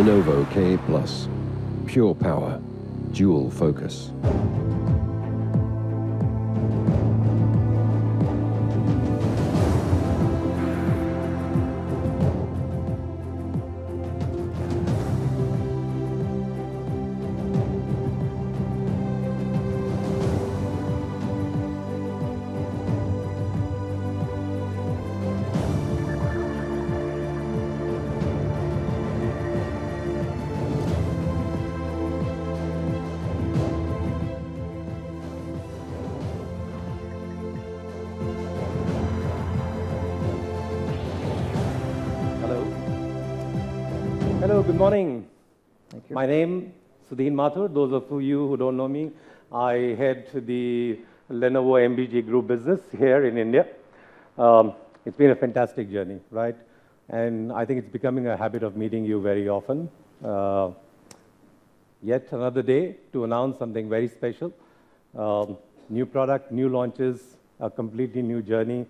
Lenovo K Plus. Pure power, dual focus. Hello, good morning. Thank you. My name is Sudhin Mathur. Those of you who don't know me, I head the Lenovo MBG Group business here in India. It's been a fantastic journey, right? And I think it's becoming a habit of meeting you very often. Yet another day to announce something very special. New product, new launches, a completely new journey,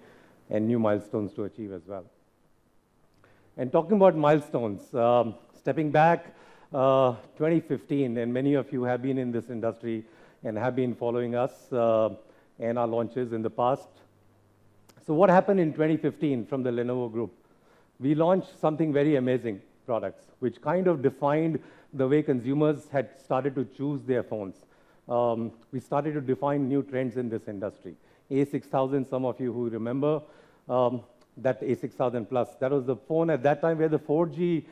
and new milestones to achieve as well. And talking about milestones, stepping back 2015, and many of you have been in this industry and have been following us and our launches in the past. So what happened in 2015 from the Lenovo Group? We launched something very amazing products, which kind of defined the way consumers had started to choose their phones. We started to define new trends in this industry. A6000, some of you who remember, that A6000 Plus. That was the phone at that time where the 4G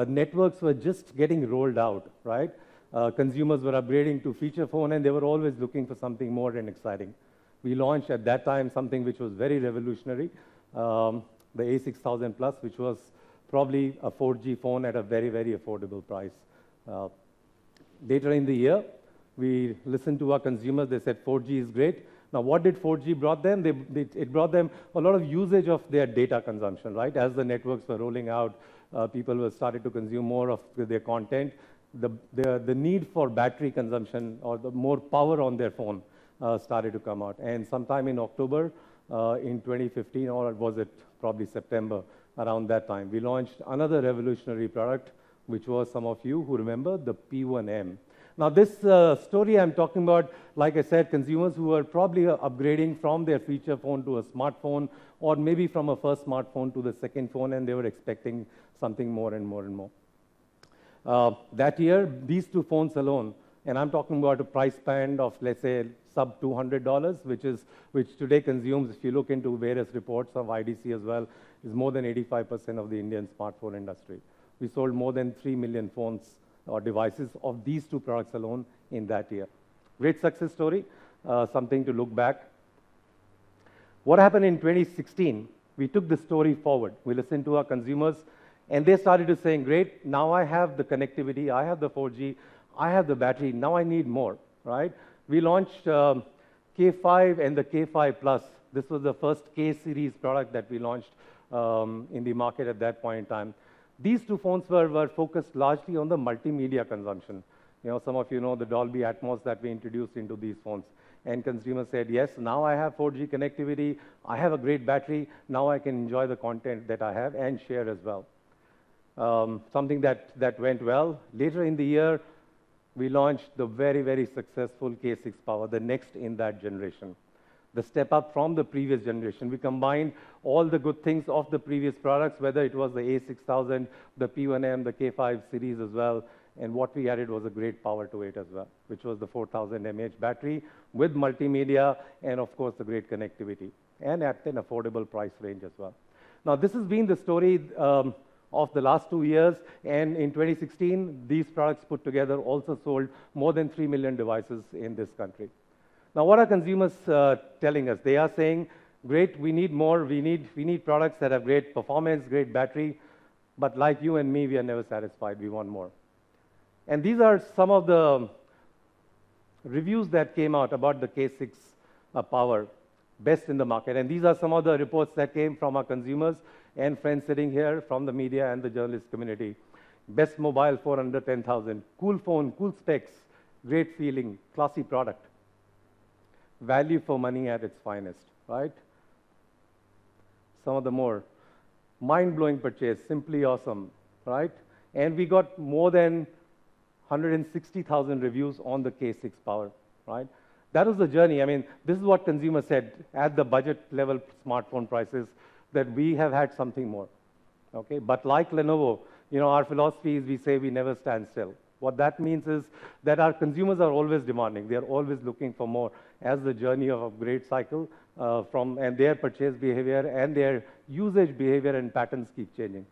networks were just getting rolled out, right? Consumers were upgrading to feature phone and they were always looking for something more and exciting. We launched at that time something which was very revolutionary, the A6000 Plus, which was probably a 4G phone at a very, very affordable price. Later in the year, we listened to our consumers. They said 4G is great. Now, what did 4G brought them? It brought them a lot of usage of their data consumption, right? As the networks were rolling out, people were started to consume more of their content. The need for battery consumption or the more power on their phone started to come out. And sometime in October in 2015, or was it probably September, around that time, we launched another revolutionary product, which was, some of you who remember, the P1M. Now, this story I'm talking about, like I said, consumers who were probably upgrading from their feature phone to a smartphone, or maybe from a first smartphone to the second phone, and they were expecting something more and more and more. That year, these two phones alone, and I'm talking about a price band of, let's say, sub $200, which today consumes, if you look into various reports of IDC as well, is more than 85% of the Indian smartphone industry. We sold more than 3 million phones or devices of these two products alone in that year. Great success story, something to look back. What happened in 2016? We took the story forward. We listened to our consumers, and they started to saying, great, now I have the connectivity, I have the 4G, I have the battery, now I need more, right? We launched K5 and the K5 Plus. This was the first K series product that we launched in the market at that point in time. These two phones were focused largely on the multimedia consumption. You know, some of you know the Dolby Atmos that we introduced into these phones. And consumers said, yes, now I have 4G connectivity, I have a great battery, now I can enjoy the content that I have and share as well. Something that went well. Later in the year, we launched the very, very successful K6 Power, the next in that generation. The step up from the previous generation. We combined all the good things of the previous products, whether it was the A6000, the P1M, the K5 series as well, and what we added was a great power to it as well, which was the 4000 mAh battery with multimedia and, of course, the great connectivity, and at an affordable price range as well. Now, this has been the story of the last 2 years, and in 2016, these products put together also sold more than 3 million devices in this country. Now, what are consumers telling us? They are saying, great, we need more, we need products that have great performance, great battery, but like you and me, we are never satisfied, we want more. And these are some of the reviews that came out about the K6 Power, best in the market. And these are some of the reports that came from our consumers and friends sitting here from the media and the journalist community. Best mobile phone under 10,000, cool phone, cool specs, great feeling, classy product. Value for money at its finest, right? Some of the more mind-blowing purchase, simply awesome, right? And we got more than 160,000 reviews on the K6 Power, right? That was the journey. I mean, this is what consumers said at the budget level smartphone prices, that we have had something more, okay? But like Lenovo, our philosophy is we say we never stand still. What that means is that our consumers are always demanding. They are always looking for more as the journey of upgrade cycle and their purchase behavior and their usage behavior and patterns keep changing.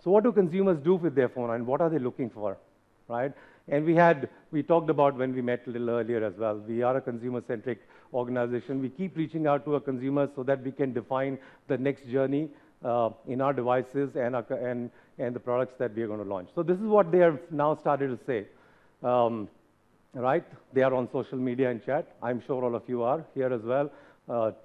So what do consumers do with their phone and what are they looking for, right? And we talked about when we met a little earlier as well. We are a consumer-centric organization. We keep reaching out to our consumers so that we can define the next journey in our devices and the products that we are going to launch. So this is what they have now started to say, right? They are on social media and chat. I'm sure all of you are here as well,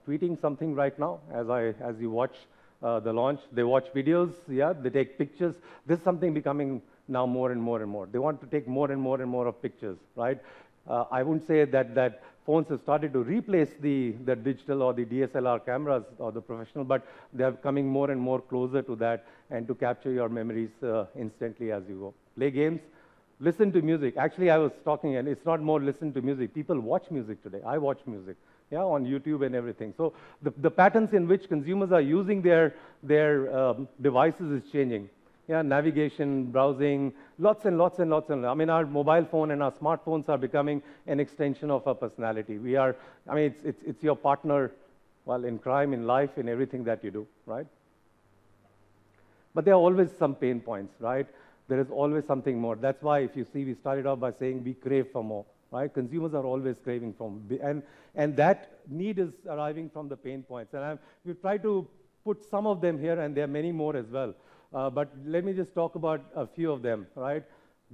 tweeting something right now as you watch the launch. They watch videos, yeah, they take pictures. This is something becoming now more and more and more. They want to take more and more and more of pictures, right? I wouldn't say that phones have started to replace the digital or the DSLR cameras or the professional, but they are coming more and more closer to that and to capture your memories instantly as you go. Play games, listen to music. Actually, I was talking, and it's not more listen to music. People watch music today. I watch music, yeah, on YouTube and everything. So the patterns in which consumers are using their devices is changing. Yeah, navigation, browsing, lots and lots and lots and I mean, our mobile phone and our smartphones are becoming an extension of our personality. It's your partner, well, in crime, in life, in everything that you do, right? But there are always some pain points, right? There is always something more. That's why, if you see, we started off by saying we crave for more, right? Consumers are always craving for more. And that need is arriving from the pain points. And we've tried to put some of them here, and there are many more as well. But let me just talk about a few of them, right?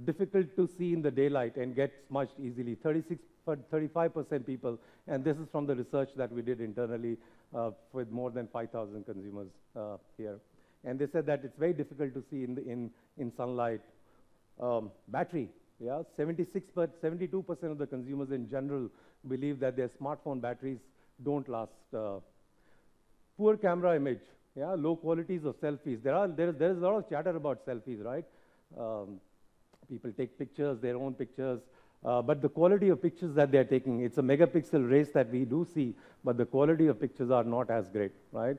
Difficult to see in the daylight and get smudged easily. 35% people, and this is from the research that we did internally with more than 5,000 consumers here. And they said that it's very difficult to see in sunlight. Battery, yeah, 72% of the consumers in general believe that their smartphone batteries don't last. Poor camera image. Yeah, low qualities of selfies. There is a lot of chatter about selfies, right? People take pictures, their own pictures, but the quality of pictures that they're taking, it's a megapixel race that we do see, but the quality of pictures are not as great, right?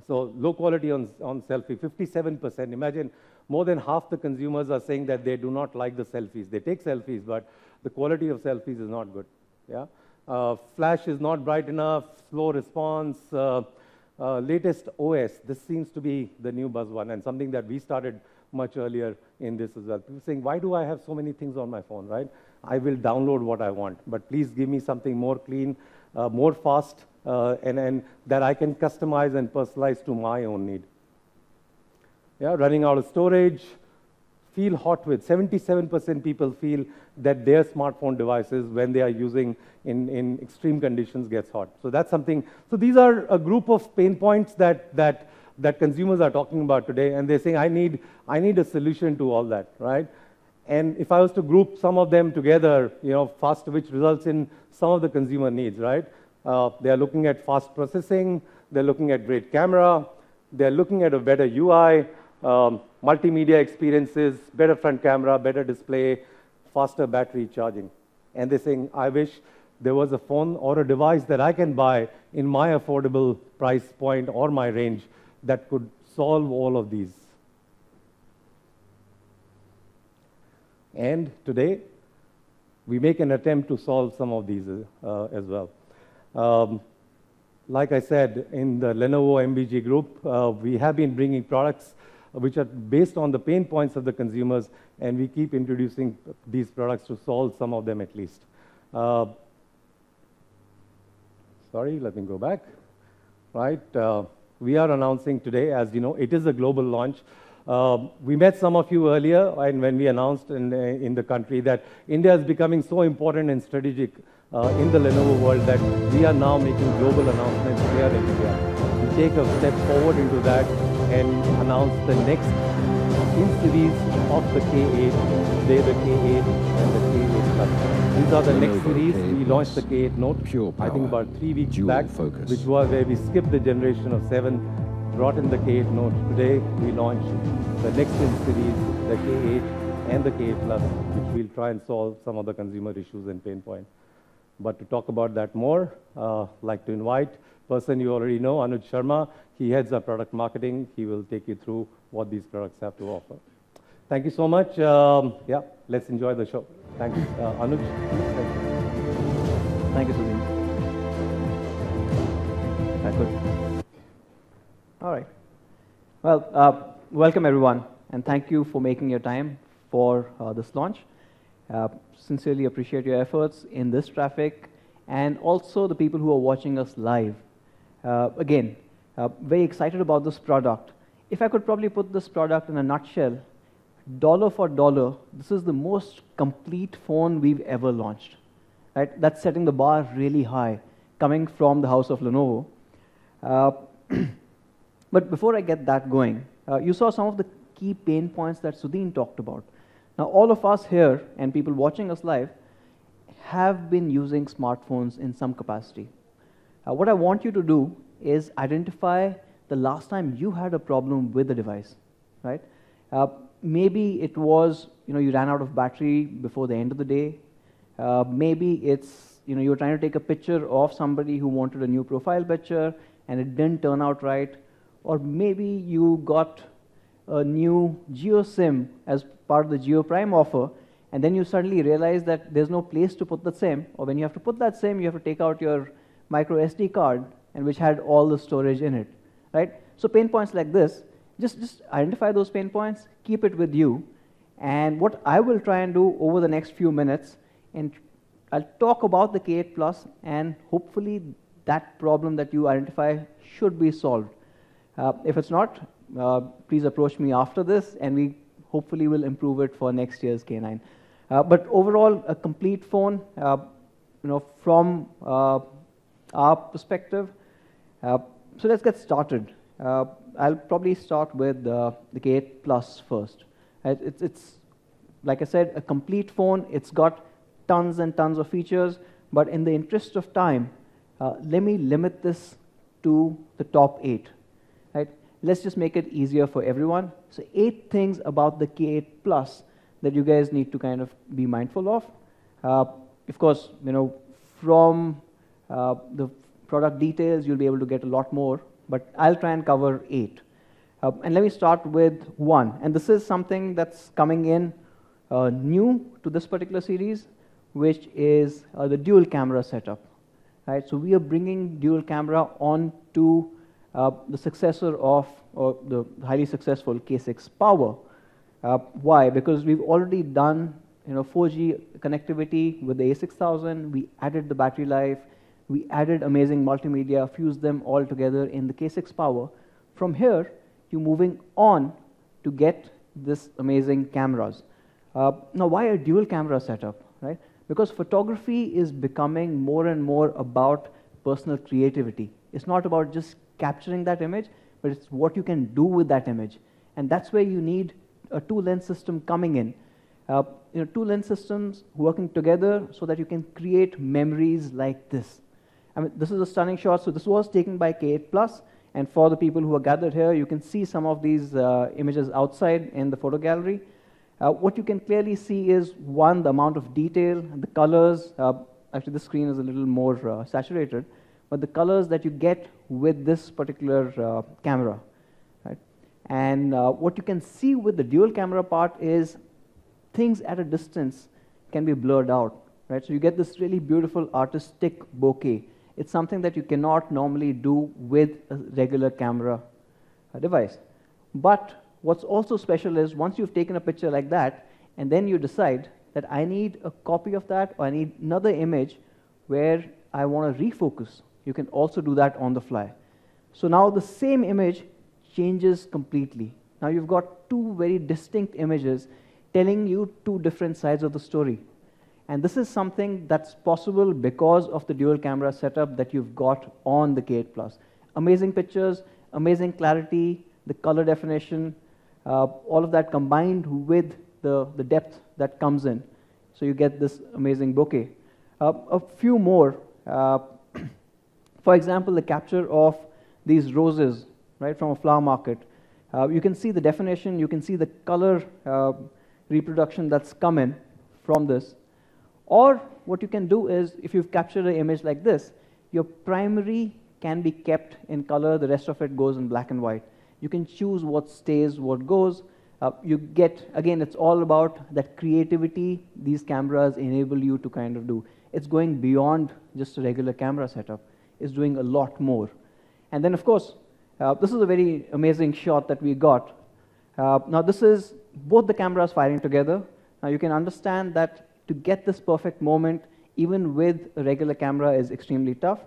So low quality on selfie, 57%. Imagine more than half the consumers are saying that they do not like the selfies. They take selfies, but the quality of selfies is not good, yeah? Flash is not bright enough, slow response, latest OS, this seems to be the new buzz one and something that we started much earlier in this as well. People saying, why do I have so many things on my phone, right? I will download what I want, but please give me something more clean, more fast, and that I can customize and personalize to my own need. Yeah, running out of storage, feel hot with. 77% people feel that their smartphone devices, when they are using in extreme conditions, gets hot. So that's something. So these are a group of pain points that consumers are talking about today, and they're saying, I need a solution to all that, right? And if I was to group some of them together, fast, which results in some of the consumer needs, right? They are looking at fast processing, they're looking at great camera, they're looking at a better UI, multimedia experiences, better front camera, better display, faster battery charging. And they're saying, I wish there was a phone or a device that I can buy in my affordable price point or my range that could solve all of these. And today, we make an attempt to solve some of these as well. Like I said, in the Lenovo MBG group, we have been bringing products which are based on the pain points of the consumers, and we keep introducing these products to solve some of them at least. Sorry, let me go back. Right, we are announcing today, as you know, it is a global launch. We met some of you earlier, and when we announced in the country that India is becoming so important and strategic in the Lenovo world that we are now making global announcements here in India. We take a step forward into that and announce the next in-series of the K8, today the K8 and the K8 Plus. These are the next series. We launched the K8 Note, Pure power, I think about 3 weeks dual back, focus. which was where we skipped the generation of 7. brought in the K8 Note. Today, we launched the next-gen series, the K8 and the K8 Plus, which will try and solve some of the consumer issues and pain points. But to talk about that more, I'd like to invite a person you already know, Anuj Sharma. He heads our product marketing. He will take you through what these products have to offer. Thank you so much. Yeah, let's enjoy the show. Thank you. Anuj. Thank you, Sudhir. Good. All right. Well, welcome everyone, and thank you for making your time for this launch. Sincerely appreciate your efforts in this traffic, and also the people who are watching us live. Again, very excited about this product. If I could probably put this product in a nutshell, dollar for dollar, this is the most complete phone we've ever launched. Right? That's setting the bar really high, coming from the house of Lenovo. But before I get that going, you saw some of the key pain points that Sudhin talked about. Now, all of us here and people watching us live have been using smartphones in some capacity. What I want you to do is identify the last time you had a problem with the device, right? Maybe it was, you ran out of battery before the end of the day. Maybe it's, you were trying to take a picture of somebody who wanted a new profile picture and it didn't turn out right. Or maybe you got a new Jio SIM as part of the Jio Prime offer, and then you suddenly realize that there's no place to put the SIM, or when you have to put that SIM, you have to take out your micro SD card, and which had all the storage in it, right? So pain points like this, just identify those pain points, keep it with you, and what I will try and do over the next few minutes, and I'll talk about the K8 Plus, and hopefully that problem that you identify should be solved. If it's not, please approach me after this, and we hopefully will improve it for next year's K9. But overall, a complete phone, from our perspective. So let's get started. I'll probably start with the K8 Plus first. It's, like I said, a complete phone. It's got tons and tons of features, but in the interest of time, let me limit this to the top 8. Right? Let's just make it easier for everyone. So 8 things about the K8 Plus that you guys need to kind of be mindful of. Of course, from the product details, you'll be able to get a lot more, but I'll try and cover 8. And let me start with 1. And this is something that's coming in new to this particular series, which is the dual camera setup. Right? So we are bringing dual camera onto the successor of the highly successful K6 Power. Why? Because we've already done 4G connectivity with the A6000. We added the battery life. We added amazing multimedia, fused them all together in the K6 Power. From here, you're moving on to get this amazing cameras. Now, why a dual camera setup? Right? Because photography is becoming more and more about personal creativity. It's not about just capturing that image, but it's what you can do with that image. And that's where you need a 2-lens system coming in. 2 lens systems working together so that you can create memories like this. I mean, this is a stunning shot. So this was taken by K8 Plus. And for the people who are gathered here, you can see some of these images outside in the photo gallery. What you can clearly see is, one, the amount of detail, the colors. Actually, this screen is a little more saturated. But the colors that you get with this particular camera. Right? And what you can see with the dual camera part is things at a distance can be blurred out. Right? So you get this really beautiful artistic bokeh. It's something that you cannot normally do with a regular camera device. But what's also special is once you've taken a picture like that, and then you decide that I need a copy of that, or I need another image where I want to refocus. You can also do that on the fly. So now the same image changes completely. Now you've got 2 very distinct images telling you 2 different sides of the story. And this is something that's possible because of the dual camera setup that you've got on the K8 Plus. Amazing pictures, amazing clarity, the color definition, all of that combined with the depth that comes in. So you get this amazing bokeh. A few more. For example, the capture of these roses right, from a flower market. You can see the definition, you can see the color reproduction that's come in from this. Or what you can do is, if you've captured an image like this, your primary can be kept in color, the rest of it goes in black and white. You can choose what stays, what goes. You get, again, it's all about that creativity these cameras enable you to kind of do. It's going beyond just a regular camera setup. It's doing a lot more. And then, of course, this is a very amazing shot that we got. Now, this is both the cameras firing together. Now, you can understand that to get this perfect moment, even with a regular camera, is extremely tough.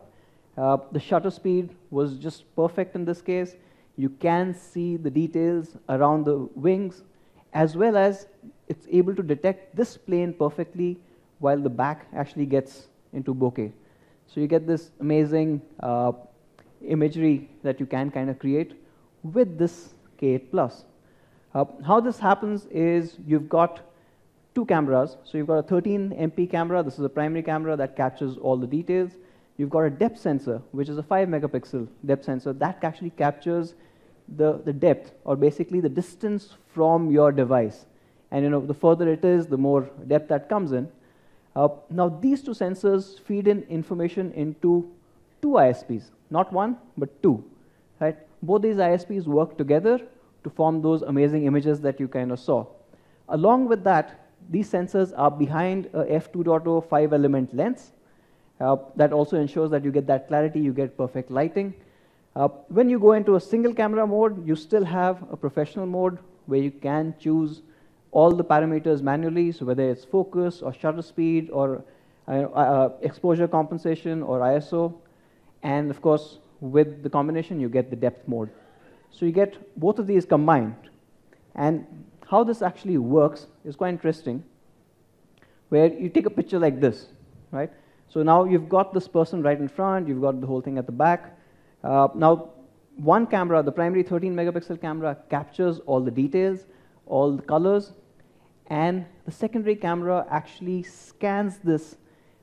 The shutter speed was just perfect in this case. You can see the details around the wings, as well as it's able to detect this plane perfectly while the back actually gets into bokeh. So you get this amazing imagery that you can kind of create with this K8 Plus. How this happens is you've got two cameras. So you've got a 13 MP camera. This is a primary camera that captures all the details. You've got a depth sensor, which is a 5 megapixel depth sensor that actually captures the depth, or basically the distance from your device. And the further it is, the more depth that comes in. Now these two sensors feed in information into two ISPs, not one, but two. Right? Both these ISPs work together to form those amazing images that you kind of saw. Along with that, these sensors are behind a f2.0 5-element lens. That also ensures that you get that clarity, you get perfect lighting. When you go into a single camera mode, you still have a professional mode where you can choose all the parameters manually, so whether it's focus or shutter speed or exposure compensation or ISO. And of course, with the combination, you get the depth mode. So you get both of these combined. And how this actually works is quite interesting, where you take a picture like this, right? So now you've got this person right in front, you've got the whole thing at the back. Now, one camera, the primary 13 megapixel camera, captures all the details, all the colors, and the secondary camera actually scans this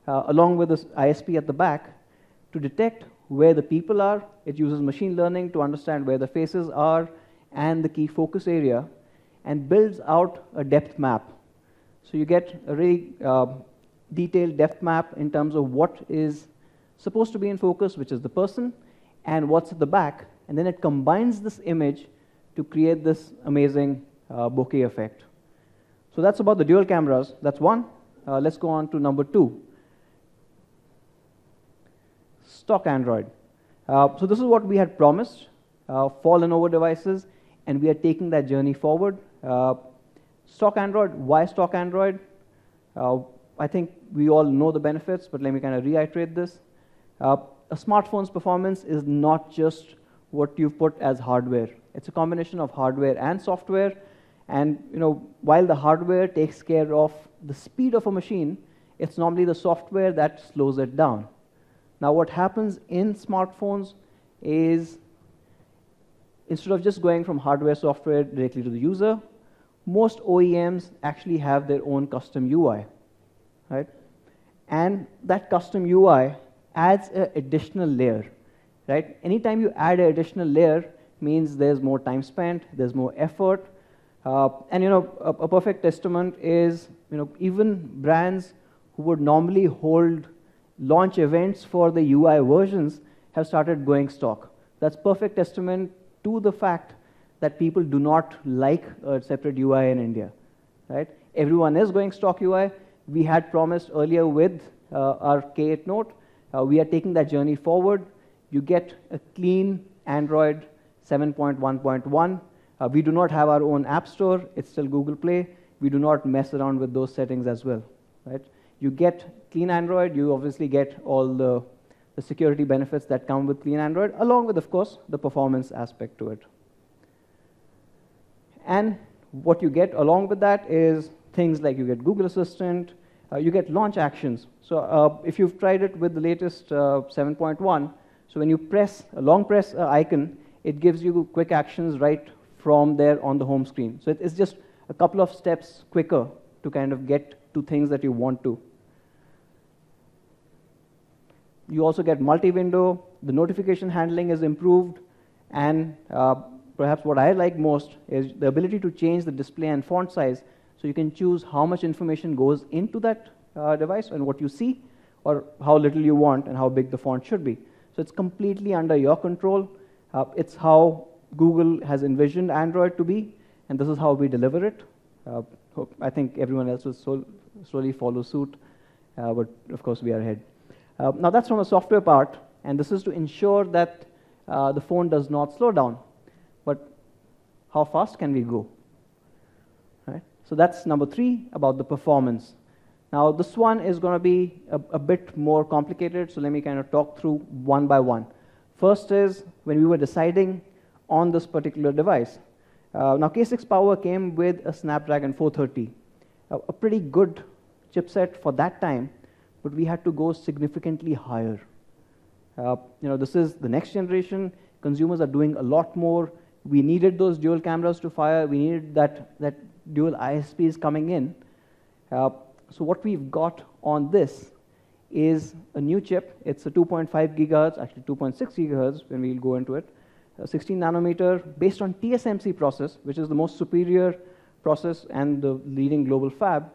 along with this ISP at the back to detect where the people are. It uses machine learning to understand where the faces are and the key focus area, and builds out a depth map. So you get a really detailed depth map in terms of what is supposed to be in focus, which is the person, and what's at the back, and then it combines this image to create this amazing bokeh effect. So that's about the dual cameras. That's one. Let's go on to number two. Stock Android. So this is what we had promised for Lenovo devices, and we are taking that journey forward. Stock Android, why stock Android? I think we all know the benefits, but let me kind of reiterate this. A smartphone's performance is not just what you put as hardware. It's a combination of hardware and software. And while the hardware takes care of the speed of a machine, it's normally the software that slows it down. Now, what happens in smartphones is, instead of just going from hardware software directly to the user, most OEMs actually have their own custom UI, right? And that custom UI adds an additional layer, right? Anytime you add an additional layer means there's more time spent, there's more effort. And a perfect testament is, even brands who would normally hold launch events for the UI versions have started going stock. That's perfect testament to the fact that people do not like a separate UI in India, right? Everyone is going stock UI. We had promised earlier with our K8 Note, we are taking that journey forward. You get a clean Android 7.1.1. We do not have our own app store. It's still Google Play. We do not mess around with those settings as well, right? You get clean Android. You obviously get all the security benefits that come with clean Android, along with, of course, the performance aspect to it. And what you get along with that is things like you get Google Assistant, you get launch actions. So if you've tried it with the latest 7.1, so when you press a long press icon, it gives you quick actions right from there on the home screen. So it's just a couple of steps quicker to kind of get to things that you want to. You also get multi-window. The notification handling is improved. And perhaps what I like most is the ability to change the display and font size, so you can choose how much information goes into that device and what you see, or how little you want and how big the font should be. So it's completely under your control. It's how Google has envisioned Android to be, and this is how we deliver it. I think everyone else will slowly follow suit, but of course we are ahead. Now that's from the software part, and this is to ensure that the phone does not slow down. But how fast can we go? Right? So that's number 3 about the performance. Now this one is going to be a bit more complicated, so let me kind of talk through one by one. First is when we were deciding on this particular device. Now K6 Power came with a Snapdragon 430, a pretty good chipset for that time, but we had to go significantly higher. This is the next generation. Consumers are doing a lot more. We needed those dual cameras to fire. We needed that dual ISPs coming in. So what we've got on this is a new chip. It's a 2.5 gigahertz, actually 2.6 gigahertz when we'll go into it. 16 nanometer based on TSMC process, which is the most superior process and the leading global fab.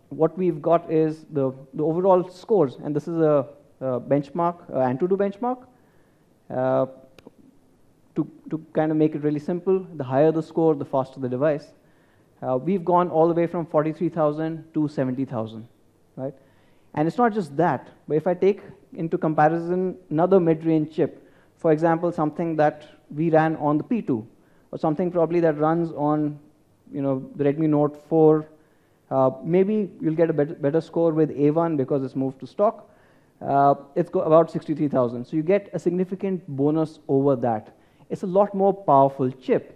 What we've got is the overall scores, and this is a benchmark, Antutu benchmark. To kind of make it really simple, the higher the score, the faster the device. We've gone all the way from 43,000 to 70,000, right? And it's not just that, but if I take into comparison another mid-range chip, for example, something that we ran on the P2, or something probably that runs on the Redmi Note 4, maybe you'll get a better score with A1 because it's moved to stock. It's about 63,000. So you get a significant bonus over that. It's a lot more powerful chip.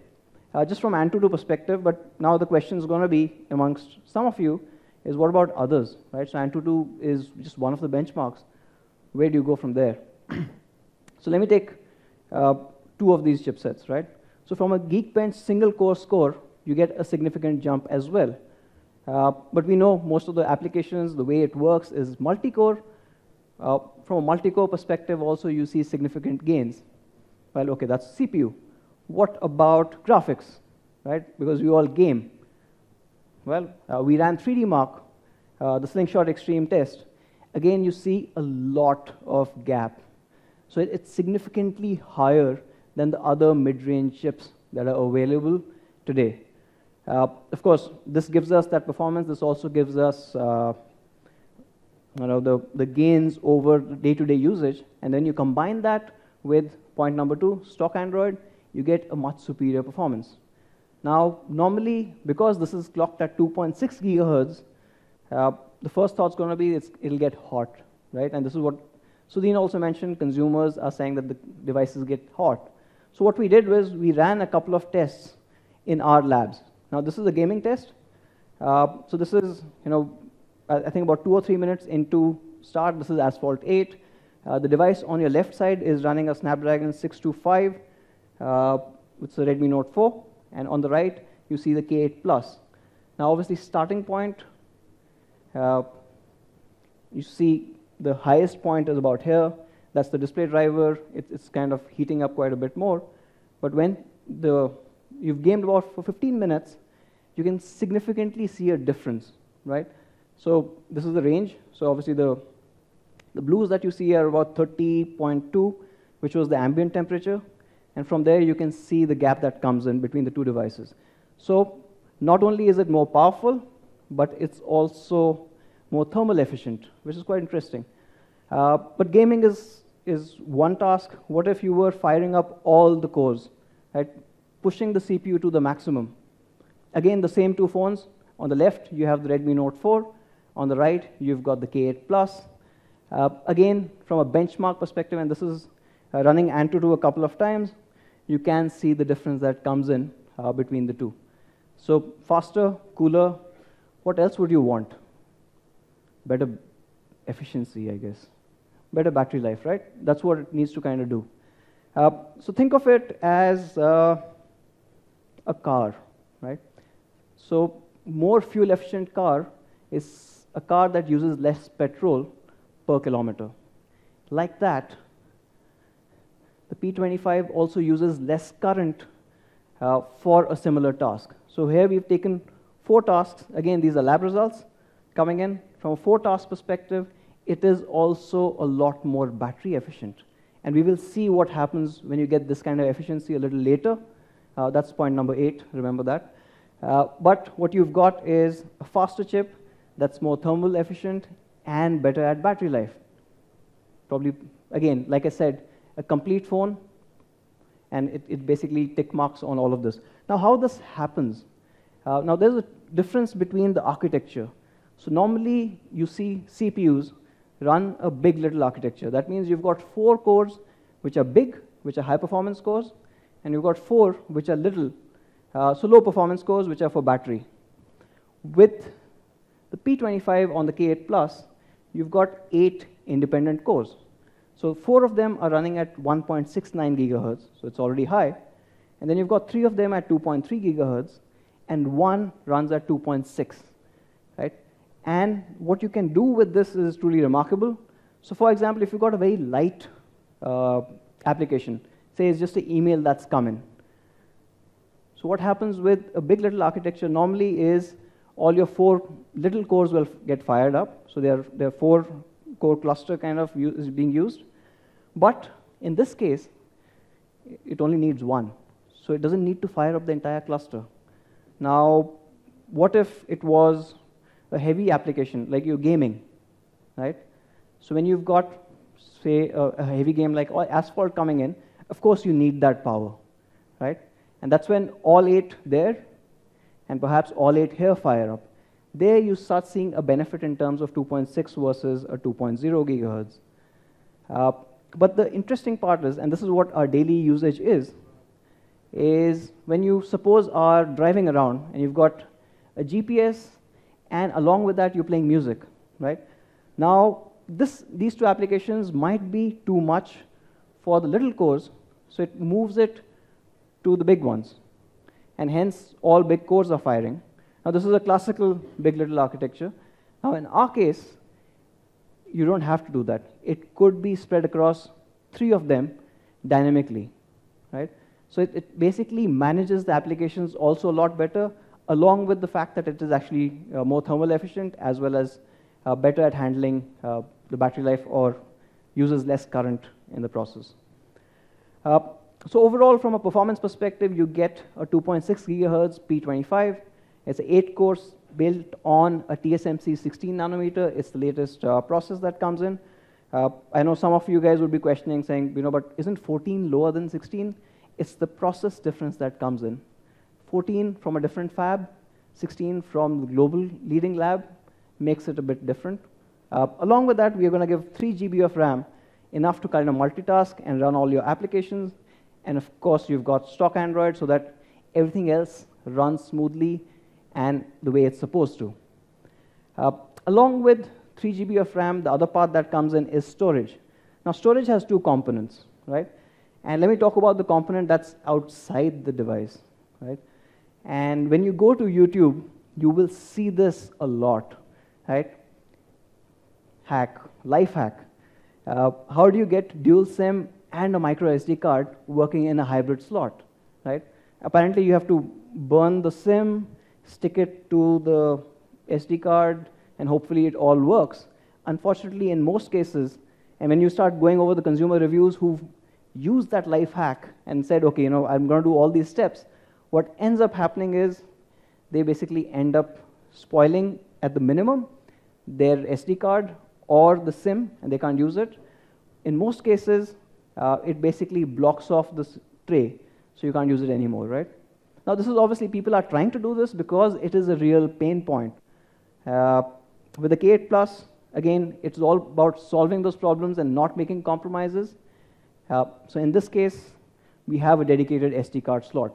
Just from Antutu perspective, but now the question is going to be amongst some of you is what about others, right? So Antutu is just one of the benchmarks. Where do you go from there? So let me take 2 of these chipsets, right? So from a Geekbench single core score, you get a significant jump as well. But we know most of the applications, the way it works is multi-core. From a multi-core perspective, also you see significant gains. Well, okay, that's CPU. What about graphics, right? Because we all game. Well, we ran 3D Mark, the Slingshot Extreme test. Again, you see a lot of gap. So it's significantly higher than the other mid-range chips that are available today. Of course, this gives us that performance. This also gives us the gains over day-to-day usage. And then you combine that with point number 2, stock Android, you get a much superior performance. Now, normally, because this is clocked at 2.6 gigahertz, the first thought's going to be it'll get hot, right? And this is what Sudhin also mentioned. Consumers are saying that the devices get hot. So what we did was we ran a couple of tests in our labs. Now, this is a gaming test. So this is, I think about 2 or 3 minutes into start. This is Asphalt 8. The device on your left side is running a Snapdragon 625. It's a Redmi Note 4. And on the right, you see the K8 Plus. Now, obviously, starting point, you see the highest point is about here. That's the display driver. It's kind of heating up quite a bit more. But when you've gamed about for 15 minutes, you can significantly see a difference, right? So this is the range. So obviously, the blues that you see are about 30.2, which was the ambient temperature. And from there, you can see the gap that comes in between the 2 devices. So not only is it more powerful, but it's also more thermal efficient, which is quite interesting. But gaming is one task. What if you were firing up all the cores, right? Pushing the CPU to the maximum. Again, the same 2 phones. On the left, you have the Redmi Note 4. On the right, you've got the K8 Plus. Again, from a benchmark perspective, and this is running Antutu a couple of times, you can see the difference that comes in between the 2. So faster, cooler. What else would you want? Better efficiency, I guess. Better battery life, right? That's what it needs to kind of do. So think of it as a car, right? So more fuel-efficient car is a car that uses less petrol per kilometer. Like that, the P25 also uses less current for a similar task. So here we've taken 4 tasks. Again, these are lab results coming in. From a 4-task perspective, it is also a lot more battery efficient. And we will see what happens when you get this kind of efficiency a little later. That's point number 8, remember that. But what you've got is a faster chip that's more thermal efficient and better at battery life. Probably, again, like I said, a complete phone, and it basically tick marks on all of this. Now, how this happens? Now, there's a difference between the architecture. So normally, you see CPUs run a big little architecture. That means you've got 4 cores which are big, which are high-performance cores, and you've got 4 which are little, so low-performance cores, which are for battery. With the P25 on the K8 Plus, you've got 8 independent cores. So 4 of them are running at 1.69 gigahertz, so it's already high. And then you've got 3 of them at 2.3 gigahertz, and 1 runs at 2.6, right? And what you can do with this is truly remarkable. So for example, if you've got a very light application, say it's just an email that's come in. So what happens with a big little architecture normally is all your 4 little cores will get fired up. So they're 4-core cluster kind of is being used. But in this case, it only needs 1. So it doesn't need to fire up the entire cluster. Now, what if it was a heavy application, like you're gaming, right? So when you've got, say, a heavy game like Asphalt coming in, of course you need that power, right? And that's when all 8 there, and perhaps all 8 here fire up. There you start seeing a benefit in terms of 2.6 versus a 2.0 gigahertz. But the interesting part is, and this is what our daily usage is when you suppose are driving around and you've got a GPS, and along with that you're playing music, right? Now, these 2 applications might be too much for the little cores, so it moves it to the big ones. And hence, all big cores are firing. Now, this is a classical big little architecture. Now, in our case, you don't have to do that. It could be spread across 3 of them dynamically, right? So it basically manages the applications also a lot better, along with the fact that it is actually more thermal efficient, as well as better at handling the battery life or uses less current in the process. So overall, from a performance perspective, you get a 2.6 gigahertz P25. It's an 8-core built on a TSMC 16 nanometer. It's the latest process that comes in. I know some of you guys would be questioning, saying, but isn't 14 lower than 16? It's the process difference that comes in. 14 from a different fab, 16 from the global leading lab makes it a bit different. Along with that, we are going to give 3 GB of RAM, enough to kind of multitask and run all your applications. And of course, you've got stock Android so that everything else runs smoothly and the way it's supposed to. Along with 3 GB of RAM, the other part that comes in is storage. Now, storage has 2 components, right? And let me talk about the component that's outside the device, right? And when you go to YouTube, you will see this a lot, right? Life hack. How do you get dual SIM and a micro SD card working in a hybrid slot, right? Apparently, you have to burn the SIM, stick it to the SD card, and hopefully it all works. Unfortunately, in most cases, and when you start going over the consumer reviews who've used that life hack and said, okay, I'm going to do all these steps, what ends up happening is they basically end up spoiling, at the minimum, their SD card or the SIM, and they can't use it. In most cases, it basically blocks off this tray, so you can't use it anymore, right? Now, this is obviously, people are trying to do this because it is a real pain point. With the K8 Plus, again, it's all about solving those problems and not making compromises. So in this case, we have a dedicated SD card slot.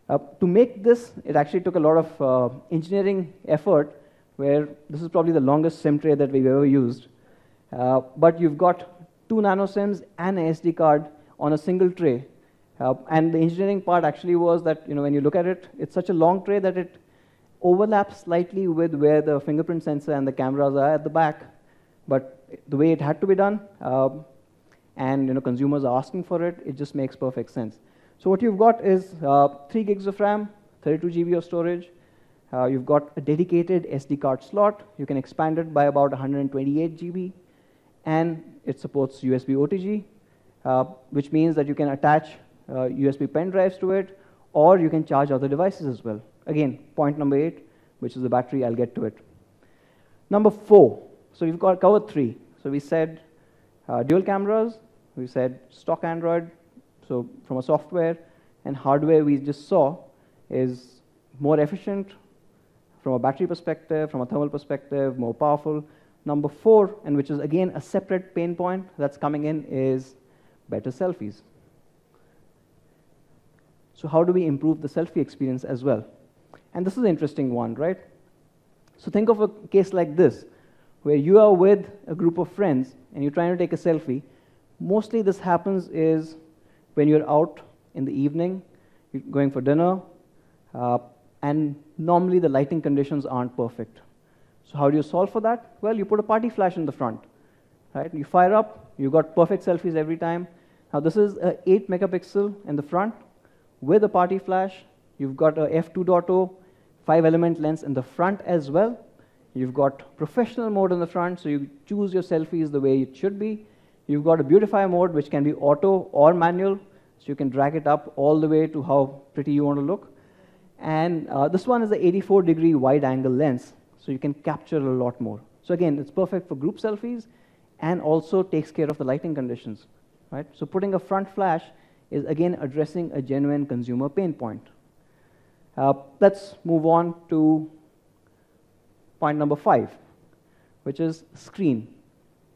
To make this, it actually took a lot of engineering effort, where this is probably the longest SIM tray that we've ever used. But you've got 2 nano SIMs and an SD card on a single tray. And the engineering part actually was that, when you look at it, it's such a long tray that it overlaps slightly with where the fingerprint sensor and the cameras are at the back. But the way it had to be done, and consumers are asking for it, it just makes perfect sense. So what you've got is 3 gigs of RAM, 32 GB of storage. You've got a dedicated SD card slot. You can expand it by about 128 GB, and it supports USB OTG, which means that you can attach USB pen drives to it, or you can charge other devices as well. Again, point number 8, which is the battery. I'll get to it. Number 4. So we've got covered 3. So we said dual cameras. We said stock Android. So from a software and hardware, we just saw is more efficient from a battery perspective, from a thermal perspective, more powerful. Number 4, and which is again a separate pain point that's coming in, is better selfies. So how do we improve the selfie experience as well? And this is an interesting one, right? So think of a case like this, where you are with a group of friends and you're trying to take a selfie. Mostly this happens is when you're out in the evening, you're going for dinner, and normally the lighting conditions aren't perfect. So how do you solve for that? Well, you put a party flash in the front, right? You fire up, you've got perfect selfies every time. Now this is a 8 megapixel in the front with a party flash. You've got a f2.0 5-element lens in the front as well. You've got professional mode in the front, so you choose your selfies the way it should be. You've got a beautify mode, which can be auto or manual, so you can drag it up all the way to how pretty you want to look. And this one is the 84-degree wide-angle lens, so you can capture a lot more. So again, it's perfect for group selfies and also takes care of the lighting conditions, right? So putting a front flash is, again, addressing a genuine consumer pain point. Let's move on to point number 5, which is screen.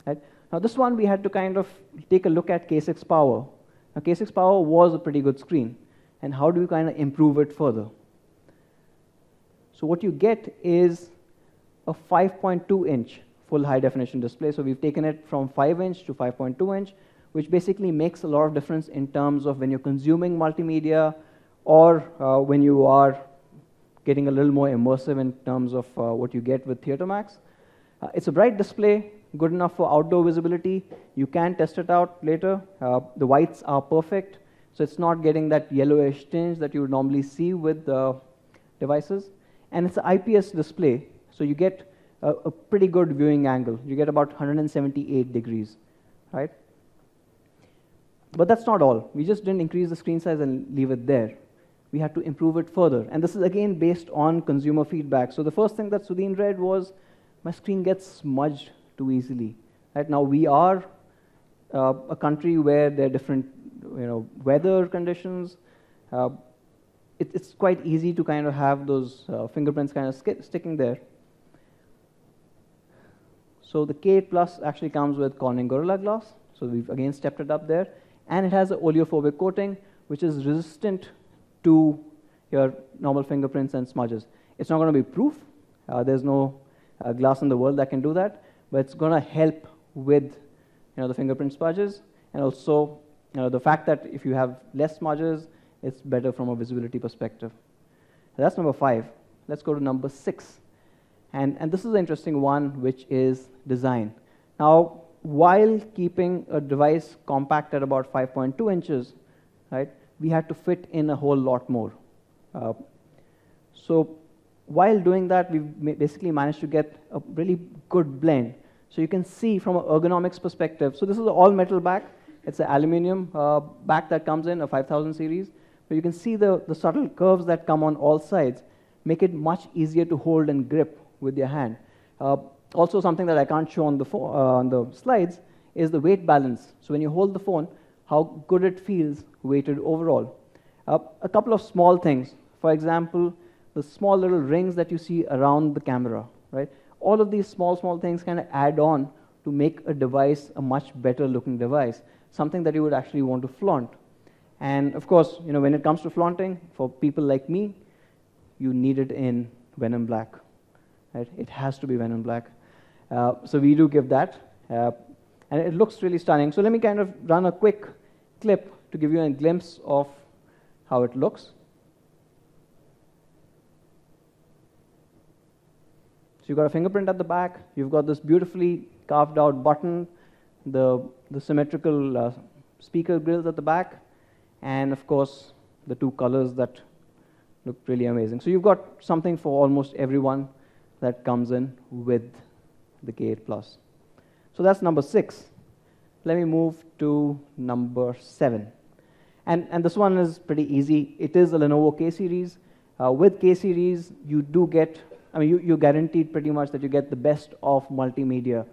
Right? Now, this one we had to kind of take a look at K6 Power. Now, K6 Power was a pretty good screen, and how do we kind of improve it further? So what you get is a 5.2-inch full high-definition display. So we've taken it from 5-inch to 5.2-inch, which basically makes a lot of difference in terms of when you're consuming multimedia or when you are getting a little more immersive in terms of what you get with Theater Max. It's a bright display, good enough for outdoor visibility. You can test it out later. The whites are perfect, so it's not getting that yellowish tinge that you would normally see with devices. And it's an IPS display, so you get a pretty good viewing angle. You get about 178 degrees, right? But that's not all. We just didn't increase the screen size and leave it there. We had to improve it further. And this is, again, based on consumer feedback. So the first thing that Sudhin read was, my screen gets smudged too easily. Right? Now, we are a country where there are different weather conditions. It's quite easy to kind of have those fingerprints kind of sticking there. So the K8 Plus actually comes with Corning Gorilla Glass. So we've, again, stepped it up there. And it has an oleophobic coating, which is resistant to your normal fingerprints and smudges. It's not going to be proof. There's no glass in the world that can do that, but it's going to help with the fingerprint smudges, and also the fact that if you have less smudges, it's better from a visibility perspective. So that's number 5. Let's go to number 6. And this is an interesting one, which is design. Now, while keeping a device compact at about 5.2 inches, right, we had to fit in a whole lot more. So while doing that, we've basically managed to get a really good blend. So you can see from an ergonomics perspective, so this is an all-metal back. It's an aluminum back that comes in, a 5000 series. But you can see the subtle curves that come on all sides make it much easier to hold and grip with your hand. Also, something that I can't show on the slides is the weight balance. So when you hold the phone, how good it feels weighted overall. A couple of small things. For example, the small little rings that you see around the camera, right? All of these small things kind of add on to make a device a much better looking device, something that you would actually want to flaunt. And of course, when it comes to flaunting, for people like me, you need it in Venom Black. Right? It has to be Venom Black. So we do give that. And it looks really stunning. So let me kind of run a quick clip to give you a glimpse of how it looks. So you've got a fingerprint at the back. You've got this beautifully carved out button the symmetrical speaker grills at the back, and of course the two colors that look really amazing. So you've got something for almost everyone that comes in with the K8 Plus. So that's number 6. Let me move to number 7. And this one is pretty easy. It is a Lenovo K series. With K series, you do get, I mean, you're guaranteed pretty much that you get the best of multimedia.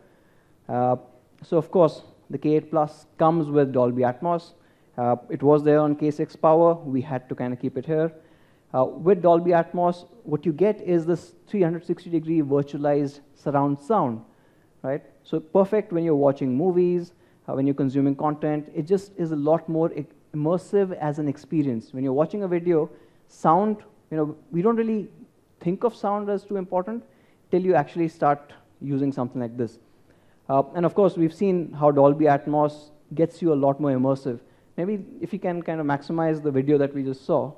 So of course, the K8 Plus comes with Dolby Atmos. It was there on K6 Power. We had to kind of keep it here. With Dolby Atmos, what you get is this 360-degree virtualized surround sound, right? So perfect when you're watching movies, when you're consuming content. It just is a lot more immersive as an experience. When you're watching a video, sound, we don't really think of sound as too important till you actually start using something like this. And of course, we've seen how Dolby Atmos gets you a lot more immersive. Maybe if you can kind of maximize the video that we just saw.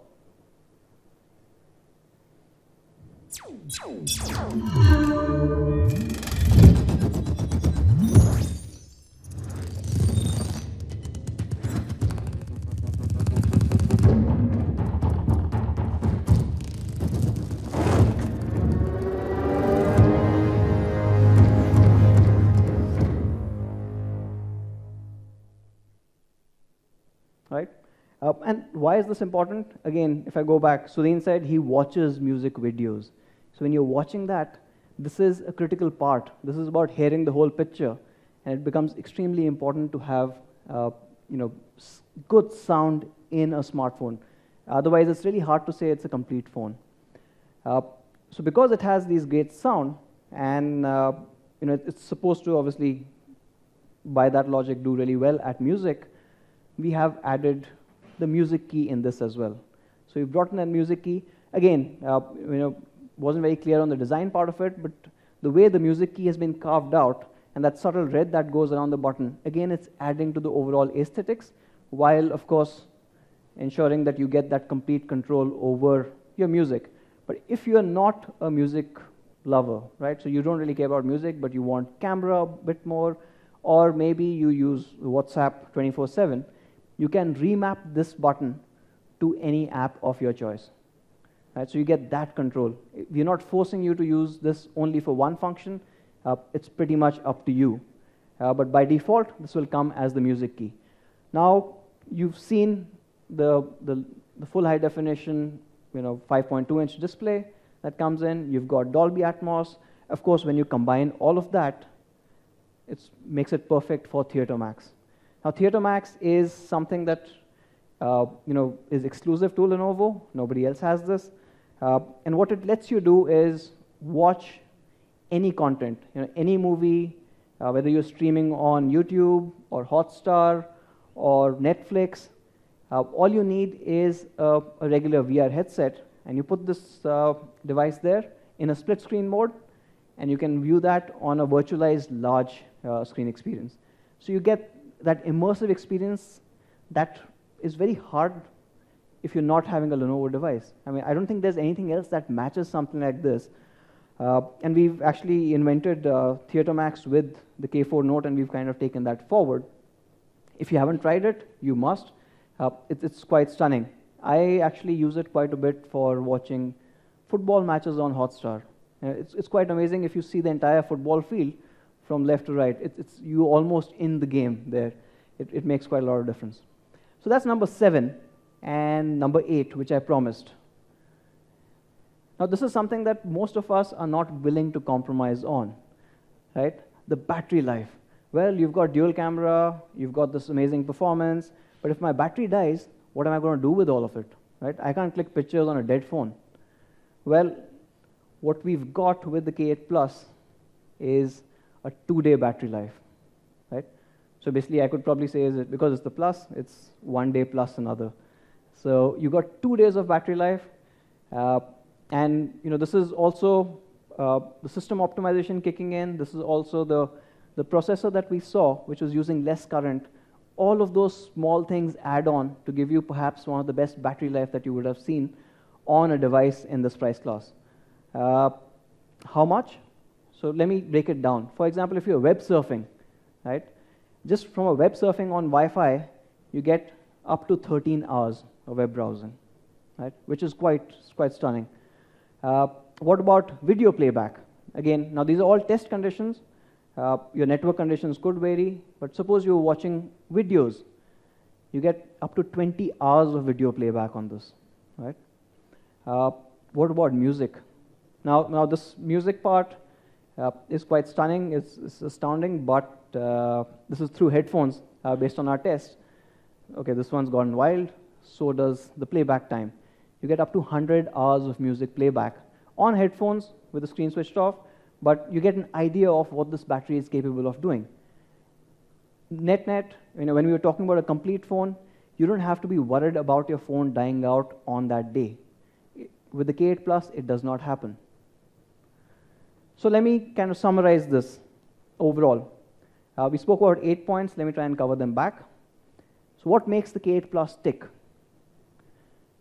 Right? And why is this important? Again, if I go back, Sudhin said he watches music videos. So when you're watching that, this is a critical part. This is about hearing the whole picture, and it becomes extremely important to have good sound in a smartphone. Otherwise, it's really hard to say it's a complete phone. So because it has these great sound, and it's supposed to obviously, by that logic, do really well at music, we have added the music key in this as well. So we've brought in that music key. Again, wasn't very clear on the design part of it, but the way the music key has been carved out and that subtle red that goes around the button, again, it's adding to the overall aesthetics, while, of course, ensuring that you get that complete control over your music. But if you're not a music lover, right, so you don't really care about music, but you want camera a bit more, or maybe you use WhatsApp 24/7, you can remap this button to any app of your choice. Right, so you get that control. We're not forcing you to use this only for one function. It's pretty much up to you. But by default, this will come as the music key. Now, you've seen the full high definition, 5.2-inch display that comes in. You've got Dolby Atmos. Of course, when you combine all of that, it makes it perfect for Theater Max. Now, Theater Max is something that is exclusive to Lenovo. Nobody else has this. And what it lets you do is watch any content, any movie, whether you're streaming on YouTube or Hotstar or Netflix. All you need is a regular VR headset, and you put this device there in a split screen mode, and you can view that on a virtualized large screen experience. So you get that immersive experience that is very hard if you're not having a Lenovo device. I mean, I don't think there's anything else that matches something like this. And we've actually invented Theater Max with the K4 Note, and we've kind of taken that forward. If you haven't tried it, you must. It's quite stunning. I actually use it quite a bit for watching football matches on Hotstar. It's quite amazing if you see the entire football field from left to right. You're almost in the game there. It makes quite a lot of difference. So that's number 7. And number 8, which I promised. Now, this is something that most of us are not willing to compromise on, right? The battery life. Well, you've got dual camera, you've got this amazing performance, but if my battery dies, what am I going to do with all of it, right? I can't click pictures on a dead phone. Well, what we've got with the K8 Plus is a 2-day battery life, right? So basically, I could probably say, is it because it's the Plus, it's 1 day plus another. So you got 2 days of battery life, and this is also the system optimization kicking in. This is also the processor that we saw, which was using less current. All of those small things add on to give you perhaps one of the best battery life that you would have seen on a device in this price class. How much? So let me break it down. For example, if you're web surfing, right? Just from a web surfing on Wi-Fi, you get up to 13 hours of web browsing, right? Which is quite stunning. What about video playback? Again, now these are all test conditions. Your network conditions could vary, but suppose you're watching videos, you get up to 20 hours of video playback on this, right? What about music? Now this music part is quite stunning, it's astounding, but this is through headphones based on our test. Okay, this one's gone wild, so does the playback time. You get up to 100 hours of music playback on headphones with the screen switched off, but you get an idea of what this battery is capable of doing. Net, when we were talking about a complete phone, you don't have to be worried about your phone dying out on that day. With the K8 Plus, it does not happen. So let me kind of summarize this overall. We spoke about 8 points. Let me try and cover them back. So what makes the K8 Plus tick?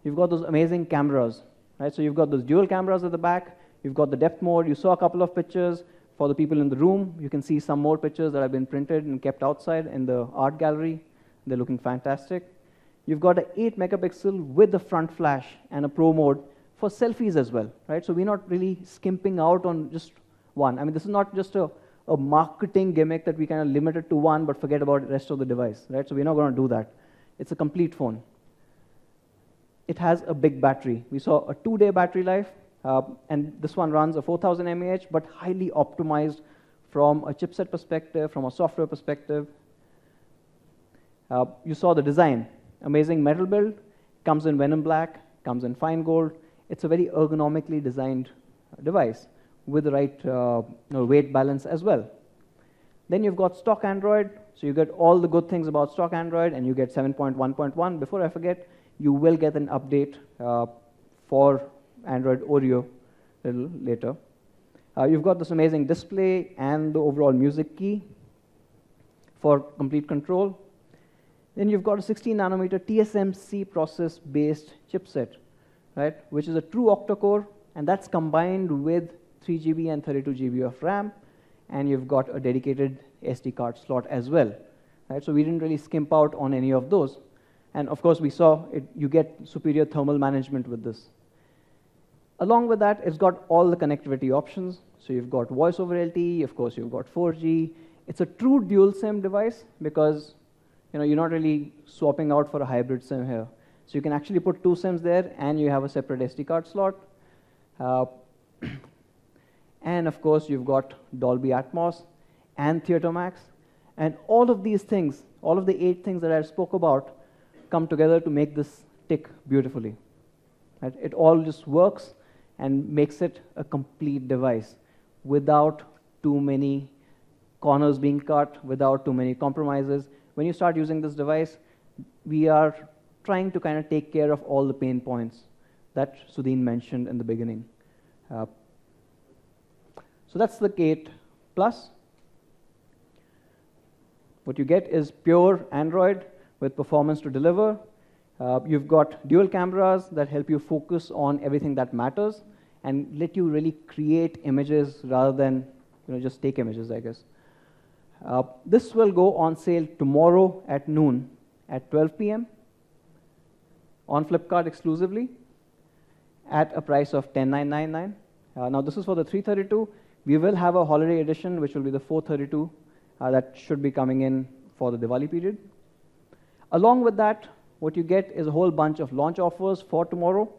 You've got those amazing cameras, right? So you've got those dual cameras at the back. You've got the depth mode. You saw a couple of pictures. For the people in the room, you can see some more pictures that have been printed and kept outside in the art gallery. They're looking fantastic. You've got an 8 megapixel with the front flash and a pro mode for selfies as well, right? So we're not really skimping out on just one. I mean, this is not just a marketing gimmick that we kind of limit it to one but forget about the rest of the device, right? So we're not going to do that. It's a complete phone. It has a big battery. We saw a 2-day battery life, and this one runs a 4000 mAh, but highly optimized from a chipset perspective, from a software perspective. You saw the design. Amazing metal build, comes in Venom Black, comes in fine gold. It's a very ergonomically designed device with the right weight balance as well. Then you've got stock Android, so you get all the good things about stock Android, and you get 7.1.1. Before I forget, you will get an update for Android Oreo a little later. You've got this amazing display and the overall music key for complete control. Then you've got a 16-nanometer TSMC process-based chipset, right, which is a true octa-core, and that's combined with 3 GB and 32 GB of RAM, and you've got a dedicated SD card slot as well, right? So we didn't really skimp out on any of those. And of course, we saw you get superior thermal management with this. Along with that, it's got all the connectivity options. So you've got voice over LTE, of course, you've got 4G. It's a true dual SIM device because you're not really swapping out for a hybrid SIM here. So you can actually put 2 SIMs there, and you have a separate SD card slot. And of course, you've got Dolby Atmos and Theater Max. And all of these things, all of the 8 things that I spoke about, come together to make this tick beautifully. Right? It all just works and makes it a complete device without too many corners being cut, without too many compromises. When you start using this device, we are trying to kind of take care of all the pain points that Sudhin mentioned in the beginning. So that's the K8 Plus. What you get is pure Android with performance to deliver. You've got dual cameras that help you focus on everything that matters and let you really create images rather than just take images, I guess. This will go on sale tomorrow at noon at 12 p.m. on Flipkart exclusively at a price of $10,999. Now this is for the 332. We will have a holiday edition, which will be the 432, that should be coming in for the Diwali period. Along with that, what you get is a whole bunch of launch offers for tomorrow.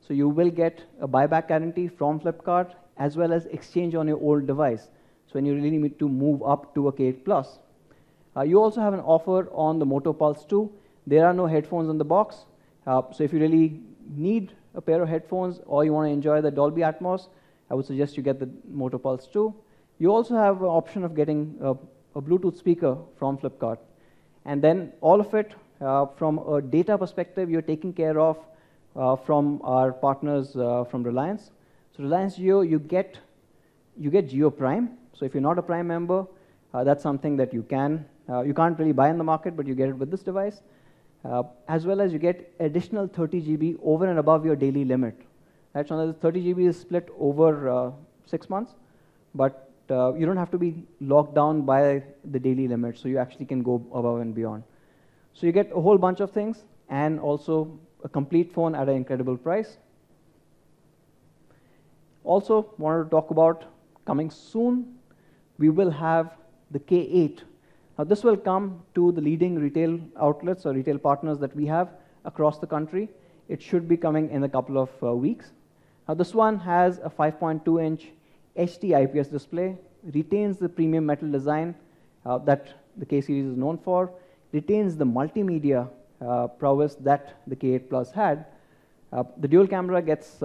So you will get a buyback guarantee from Flipkart, as well as exchange on your old device. So when you really need to move up to a K8 Plus. You also have an offer on the Moto Pulse 2. There are no headphones in the box. So if you really need a pair of headphones or you want to enjoy the Dolby Atmos, I would suggest you get the Moto Pulse 2. You also have an option of getting a Bluetooth speaker from Flipkart. And then all of it, from a data perspective, you're taken care of from our partners from Reliance. So Reliance Jio, you get Jio Prime. So if you're not a Prime member, that's something that you can't really buy in the market, but you get it with this device. As well as you get additional 30 GB over and above your daily limit. Right? So the 30 GB is split over 6 months, but you don't have to be locked down by the daily limit, so you actually can go above and beyond. So you get a whole bunch of things, and also a complete phone at an incredible price. Also, wanted to talk about coming soon, we will have the K8. Now, this will come to the leading retail outlets or retail partners that we have across the country. It should be coming in a couple of weeks. Now, this one has a 5.2-inch HD IPS display, retains the premium metal design that the K series is known for, retains the multimedia prowess that the K8 Plus had. The dual camera gets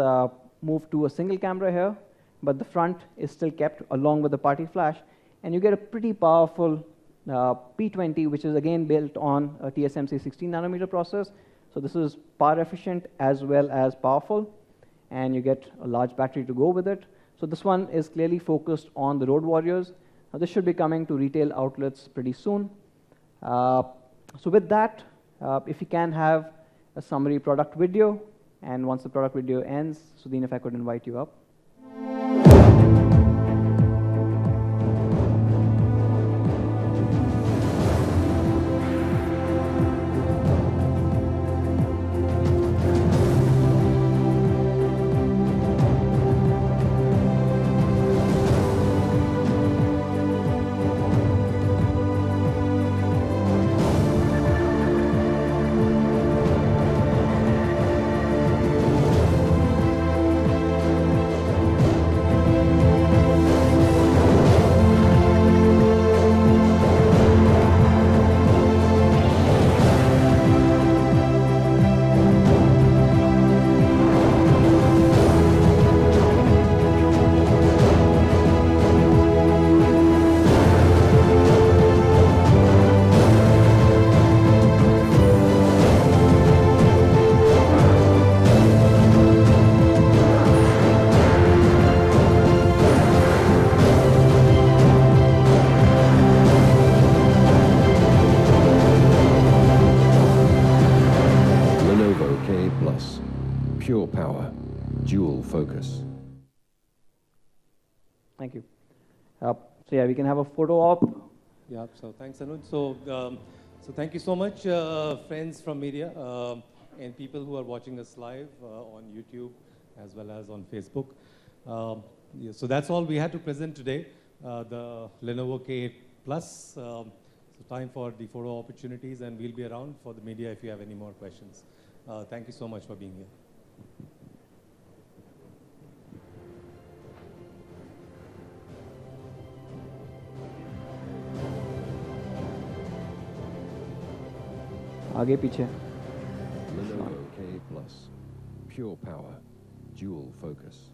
moved to a single camera here, but the front is still kept along with the party flash, and you get a pretty powerful P20, which is again built on a TSMC 16nm process. So this is power efficient as well as powerful, and you get a large battery to go with it. So this one is clearly focused on the road warriors. Now, this should be coming to retail outlets pretty soon. So with that, if you can have a summary product video, and once the product video ends, Sudhin, if I could invite you up. Pure power, dual focus. Thank you. So yeah, we can have a photo op. Yeah, so thanks, Anuj. So thank you so much, friends from media and people who are watching us live on YouTube as well as on Facebook. Yeah, so that's all we had to present today, the Lenovo K8 Plus. So time for the photo opportunities, and we'll be around for the media if you have any more questions. Thank you so much for being here. आगे पीछे. Lenovo K Plus, pure power, dual focus.